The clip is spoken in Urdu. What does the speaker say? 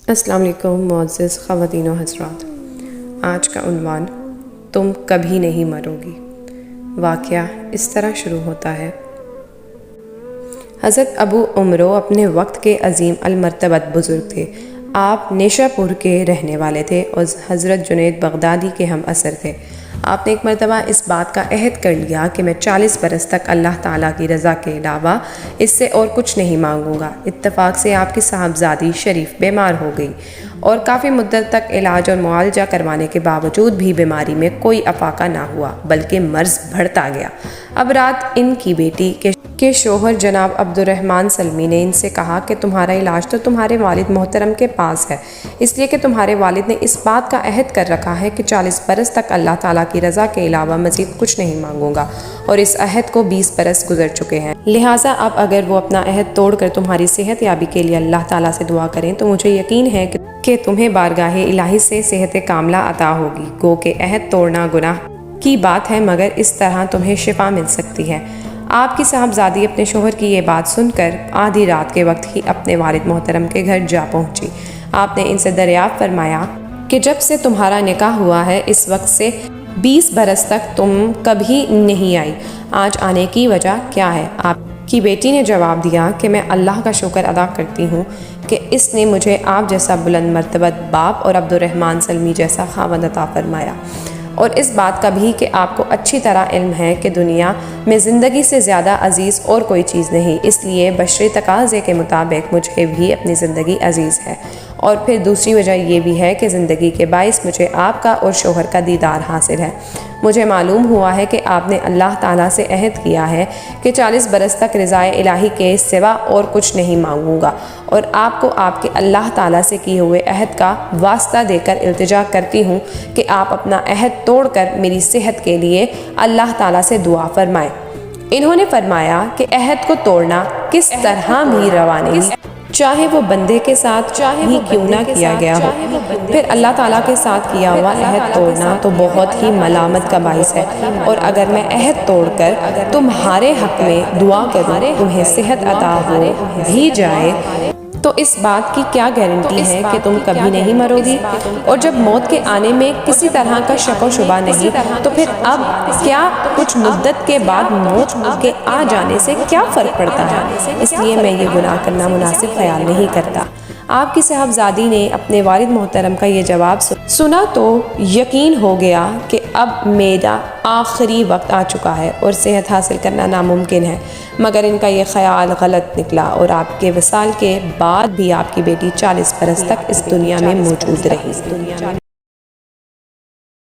السلام علیکم معزز خواتین و حضرات، آج کا عنوان تم کبھی نہیں مرو گی۔ واقعہ اس طرح شروع ہوتا ہے۔ حضرت ابو عمرو اپنے وقت کے عظیم المرتبت بزرگ تھے۔ آپ نیشا پور کے رہنے والے تھے اور حضرت جنید بغدادی کے ہم اثر تھے۔ آپ نے ایک مرتبہ اس بات کا عہد کر لیا کہ میں 40 برس تک اللہ تعالیٰ کی رضا کے علاوہ اس سے اور کچھ نہیں مانگوں گا۔ اتفاق سے آپ کی صاحبزادی شریف بیمار ہو گئی اور کافی مدت تک علاج اور معالجہ کروانے کے باوجود بھی بیماری میں کوئی افاقہ نہ ہوا بلکہ مرض بڑھتا گیا۔ اب رات ان کی بیٹی کے شوہر جناب عبد الرحمن سلمی نے ان سے کہا کہ تمہارا علاج تو تمہارے والد محترم کے پاس ہے، اس لیے کہ تمہارے والد نے اس بات کا عہد کر رکھا ہے کہ 40 برس تک اللہ تعالیٰ کی رضا کے علاوہ مزید کچھ نہیں مانگوں گا، اور اس عہد کو 20 برس گزر چکے ہیں۔ لہٰذا اب اگر وہ اپنا عہد توڑ کر تمہاری صحت یابی کے لیے اللہ تعالیٰ سے دعا کریں تو مجھے یقین ہے کہ تمہیں بارگاہ الہی سے صحت کاملہ عطا ہوگی۔ گو کہ عہد توڑنا گناہ کی بات ہے، مگر اس طرح تمہیں شفا مل سکتی ہے۔ آپ کی صاحبزادی اپنے شوہر کی یہ بات سن کر آدھی رات کے وقت ہی اپنے والد محترم کے گھر جا پہنچی۔ آپ نے ان سے دریافت فرمایا کہ جب سے تمہارا نکاح ہوا ہے اس وقت سے 20 برس تک تم کبھی نہیں آئی، آج آنے کی وجہ کیا ہے؟ آپ کی بیٹی نے جواب دیا کہ میں اللہ کا شکر ادا کرتی ہوں کہ اس نے مجھے آپ جیسا بلند مرتبت باپ اور عبد الرحمن سلمی جیسا خاوند عطا فرمایا، اور اس بات کا بھی کہ آپ کو اچھی طرح علم ہے کہ دنیا میں زندگی سے زیادہ عزیز اور کوئی چیز نہیں، اس لیے بشری تقاضے کے مطابق مجھے بھی اپنی زندگی عزیز ہے، اور پھر دوسری وجہ یہ بھی ہے کہ زندگی کے باعث مجھے آپ کا اور شوہر کا دیدار حاصل ہے۔ مجھے معلوم ہوا ہے کہ آپ نے اللہ تعالیٰ سے عہد کیا ہے کہ 40 برس تک رضائے الہی کے سوا اور کچھ نہیں مانگوں گا، اور آپ کو آپ کے اللہ تعالیٰ سے کیے ہوئے عہد کا واسطہ دے کر التجا کرتی ہوں کہ آپ اپنا عہد توڑ کر میری صحت کے لیے اللہ تعالیٰ سے دعا فرمائیں۔ انہوں نے فرمایا کہ عہد کو توڑنا کس طرح بھی روا نہیں، چاہے وہ بندے کے ساتھ ہی کیوں نہ کیا گیا ہو، پھر اللہ تعالیٰ کے ساتھ کیا ہوا عہد توڑنا تو بہت ہی ملامت کا باعث ہے، اور اگر میں عہد توڑ کر تمہارے حق میں دعا کروں تمہیں صحت عطا ہو بھی جائے تو اس بات کی کیا گارنٹی ہے کہ تم کبھی نہیں مرو گی؟ اور جب موت کے آنے میں کسی طرح کا شک و شبہ نہیں تو پھر اب کیا کچھ مدت کے بعد موت کے آ جانے سے کیا فرق پڑتا ہے؟ اس لیے میں یہ گناہ کرنا مناسب خیال نہیں کرتا۔ آپ کی صاحبزادی نے اپنے والد محترم کا یہ جواب سنا تو یقین ہو گیا کہ اب میرا آخری وقت آ چکا ہے اور صحت حاصل کرنا ناممکن ہے، مگر ان کا یہ خیال غلط نکلا، اور آپ کے وصال کے بعد بھی آپ کی بیٹی 40 برس تک اس دنیا میں موجود رہی۔